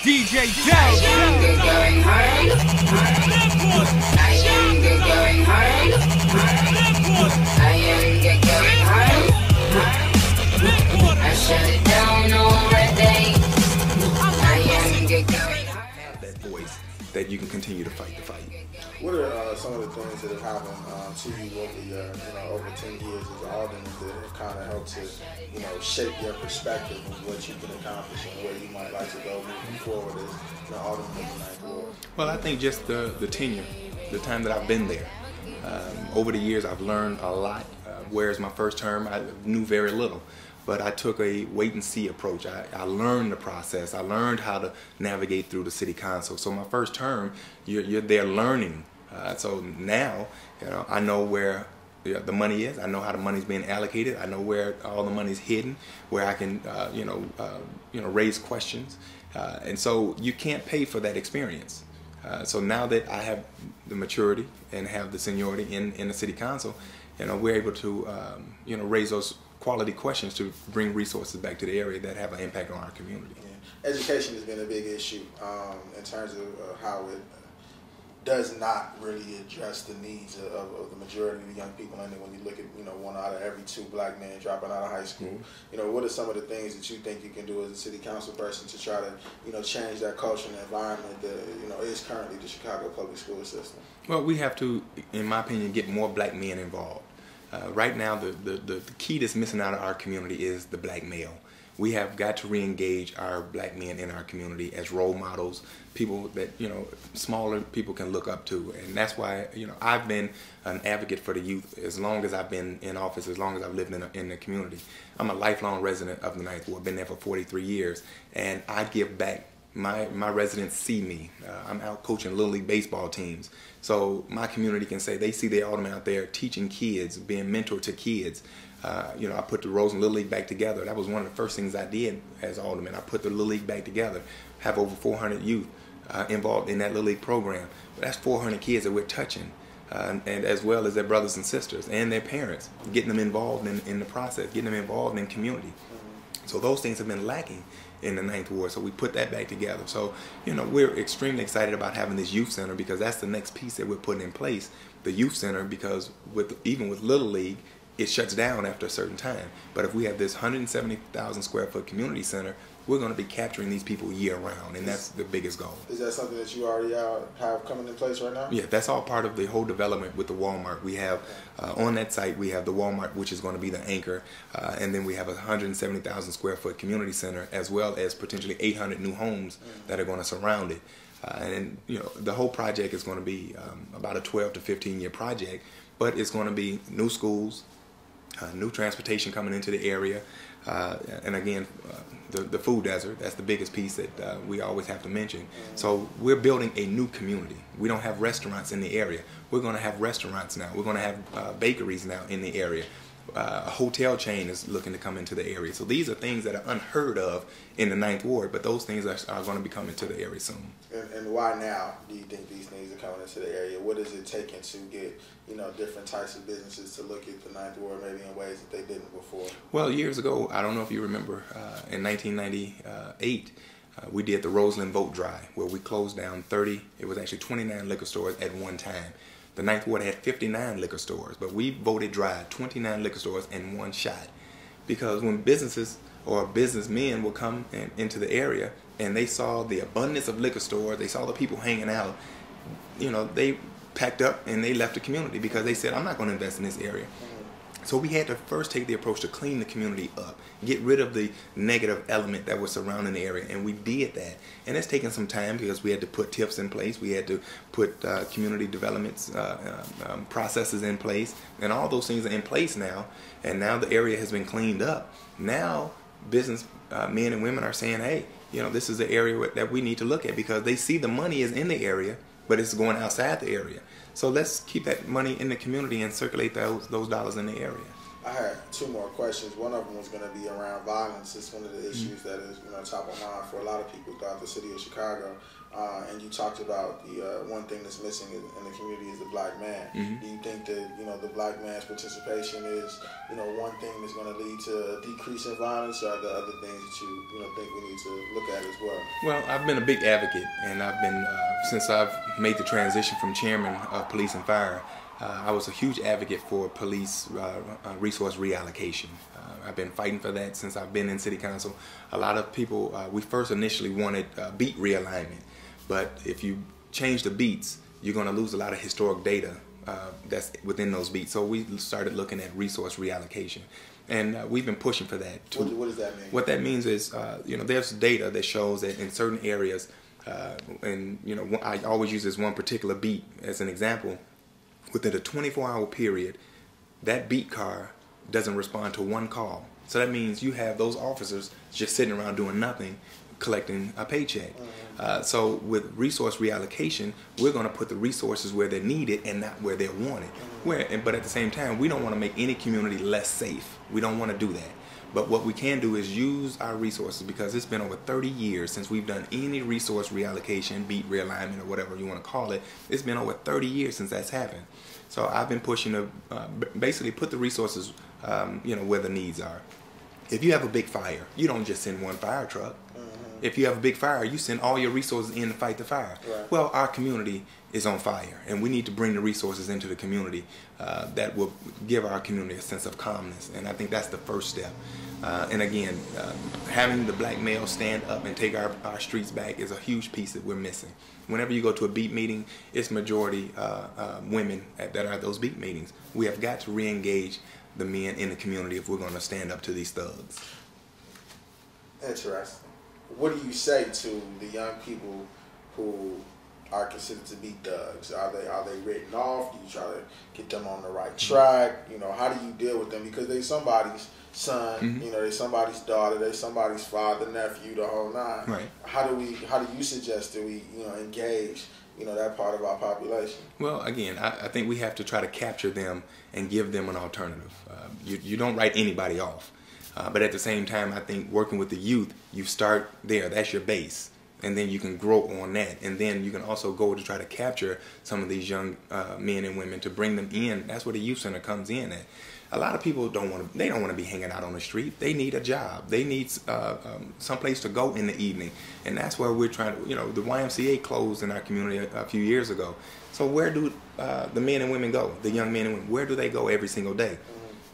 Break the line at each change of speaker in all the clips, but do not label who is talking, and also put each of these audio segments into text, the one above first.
DJ Down. I am going hard. I am going hard. I am going hard. I shut it down already. I am going hard.
Have that voice that you can continue to fight the fight.
What are some of the things that have happened to you over 10 years as an alderman that have kind of helped to, shape your perspective of what you can accomplish and where you might like to go moving forward as alderman of the Ninth Ward?
Well, I think just the tenure, the time that I've been there. Over the years, I've learned a lot. Whereas my first term, I knew very little. But I took a wait-and-see approach. I learned the process. I learned how to navigate through the city council. So my first term, you're there learning. So now, I know where the money is. I know how the money's being allocated. I know where all the money's hidden, where I can, raise questions. And so you can't pay for that experience. So now that I have the maturity and have the seniority in the city council, we're able to, raise those quality questions to bring resources back to the area that have an impact on our community.
Yeah. Education has been a big issue in terms of how it does not really address the needs of the majority of the young people. And when you look at 1 out of every 2 black men dropping out of high school, what are some of the things that you think you can do as a city council person to try to change that culture and environment that is currently the Chicago public school system? Well,
we have to, in my opinion, get more black men involved. Right now, the key that's missing out of our community is the black male. We have got to re-engage our black men in our community as role models, people that, smaller people can look up to. And that's why, I've been an advocate for the youth as long as I've been in office, as long as I've lived in the community. I'm a lifelong resident of the Ninth Ward, been there for 43 years, and I give back. My residents see me. I'm out coaching Little League baseball teams. So my community can say they see their alderman out there teaching kids, being mentor to kids. I put the Rose and Little League back together. That was one of the first things I did as alderman. I put the Little League back together, have over 400 youth involved in that Little League program. But that's 400 kids that we're touching, and as well as their brothers and sisters and their parents, getting them involved in the process, getting them involved in community. So those things have been lacking in the Ninth Ward, so we put that back together. So, we're extremely excited about having this youth center because that's the next piece that we're putting in place, the youth center, because even with Little League, it shuts down after a certain time. But if we have this 170,000 square foot community center, we're going to be capturing these people year round, and that's the biggest goal.
Is that something that you already have coming in place right now?
Yeah, that's all part of the whole development with the Walmart. We have, on that site, we have the Walmart, which is going to be the anchor, and then we have a 170,000 square foot community center, as well as potentially 800 new homes that are going to surround it. And the whole project is going to be about a 12 to 15 year project, but it's going to be new schools, new transportation coming into the area, and again, the food desert. That's the biggest piece that we always have to mention. So we're building a new community. We don't have restaurants in the area. We're going to have restaurants now. We're going to have bakeries now in the area. A hotel chain is looking to come into the area. So these are things that are unheard of in the Ninth Ward, but those things are going to be coming to the area soon.
And why now do you think these things are coming into the area? What is it taking to get different types of businesses to look at the Ninth Ward maybe in ways that they didn't before?
Well, years ago, I don't know if you remember, in 1998, we did the Roseland Vote Drive, where we closed down 29 liquor stores at one time. The Ninth Ward had 59 liquor stores, but we voted dry 29 liquor stores in one shot. Because when businesses or businessmen will come into the area and they saw the abundance of liquor stores, they saw the people hanging out, they packed up and they left the community because they said, I'm not going to invest in this area. So we had to first take the approach to clean the community up, get rid of the negative element that was surrounding the area, and we did that. And it's taken some time because we had to put TIFs in place, we had to put community development processes in place, and all those things are in place now, and now the area has been cleaned up. Now business men and women are saying, hey, this is the area that we need to look at because they see the money is in the area, but it's going outside the area. So let's keep that money in the community and circulate those dollars in the area.
I had two more questions. One of them was going to be around violence. It's one of the issues that is, top of mind for a lot of people throughout the city of Chicago. And you talked about the one thing that's missing in the community is the black man. Do you think that the black man's participation is one thing that's going to lead to a decrease in violence, or are there other things that you think we need to look at as well?
Well, I've been a big advocate, and I've been since I've made the transition from chairman of police and fire. I was a huge advocate for police resource reallocation. I've been fighting for that since I've been in city council. A lot of people, we first initially wanted beat realignment, but if you change the beats, you're going to lose a lot of historic data that's within those beats. So we started looking at resource reallocation, and we've been pushing for that too.
What does that mean?
What that means is, there's data that shows that in certain areas, I always use this one particular beat as an example. Within a 24-hour period, that beat car doesn't respond to one call. So that means you have those officers just sitting around doing nothing, collecting a paycheck. So with resource reallocation, we're going to put the resources where they're needed and not where they're wanted. But at the same time, we don't want to make any community less safe. We don't want to do that. But what we can do is use our resources, because it's been over 30 years since we've done any resource reallocation, beat realignment, or whatever you want to call it. It's been over 30 years since that's happened. So I've been pushing to basically put the resources, where the needs are. If you have a big fire, you don't just send one fire truck. If you have a big fire, you send all your resources in to fight the fire. Right. Well, our community is on fire, and we need to bring the resources into the community that will give our community a sense of calmness. And I think that's the first step. And again, having the black male stand up and take our streets back is a huge piece that we're missing. Whenever you go to a beat meeting, it's majority women that are at those beat meetings. We have got to re-engage the men in the community if we're going to stand up to these thugs.
Interesting. What do you say to the young people who are considered to be thugs? Are they written off? Do you try to get them on the right track? How do you deal with them? Because they somebody's son, they somebody's daughter, they somebody's father, nephew, the whole nine.
Right. How
do you suggest that we, engage, that part of our population?
Well, again, I think we have to try to capture them and give them an alternative. You don't write anybody off. But at the same time, I think working with the youth, you start there. That's your base. And then you can grow on that. And then you can also go to try to capture some of these young men and women to bring them in. That's where the youth center comes in at. A lot of people don't want to be hanging out on the street. They need a job. They need someplace to go in the evening. And that's where we're trying to, the YMCA closed in our community a few years ago. So where do the men and women go? The young men and women, where do they go every single day?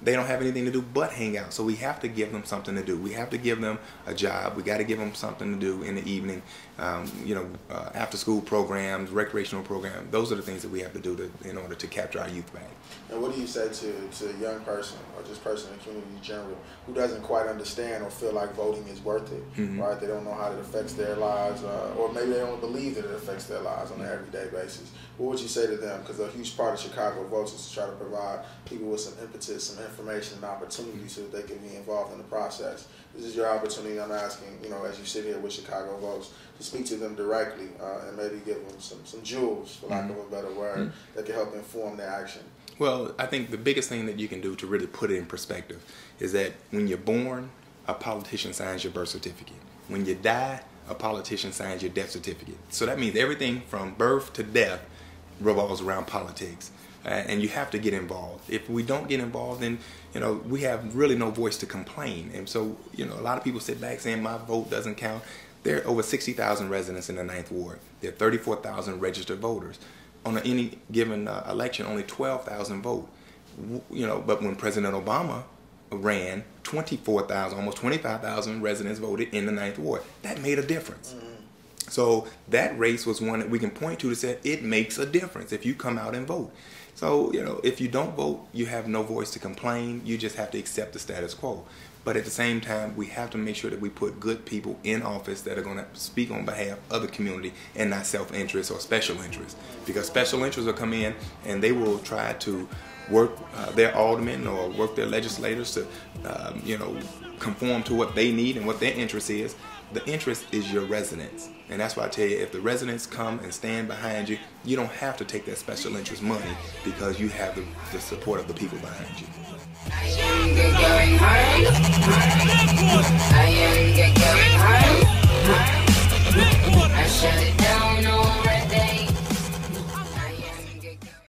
They don't have anything to do but hang out. So we have to give them something to do. We have to give them a job. We got to give them something to do in the evening. After school programs, recreational programs. Those are the things that we have to do in order to capture our youth back.
And what do you say to a young person, or just person in the community in general, who doesn't quite understand or feel like voting is worth it, right? They don't know how it affects their lives, or maybe they don't believe that it affects their lives on an everyday basis. What would you say to them? Because a huge part of Chicago Votes is to try to provide people with some impetus, some information and opportunity so that they can be involved in the process. This is your opportunity, I'm asking, as you sit here with Chicago Votes, to speak to them directly and maybe give them some jewels, for lack of a better word, that can help inform their action.
Well, I think the biggest thing that you can do to really put it in perspective is that when you're born, a politician signs your birth certificate. When you die, a politician signs your death certificate. So that means everything from birth to death revolves around politics. And you have to get involved. If we don't get involved, then we have really no voice to complain. And so a lot of people sit back saying my vote doesn't count. There are over 60,000 residents in the 9th Ward. There are 34,000 registered voters. On any given election, only 12,000 vote. But when President Obama ran, 24,000, almost 25,000 residents voted in the 9th Ward. That made a difference. So that race was one that we can point to say it makes a difference if you come out and vote. So, if you don't vote, you have no voice to complain. You just have to accept the status quo. But at the same time, we have to make sure that we put good people in office that are going to speak on behalf of the community and not self-interest or special interest. Because special interests will come in and they will try to work their aldermen or work their legislators to, conform to what they need and what their interest is. The interest is your residents. And that's why I tell you, if the residents come and stand behind you, you don't have to take that special interest money because you have the support of the people behind you.
I am going hard. I am going hard. I shut it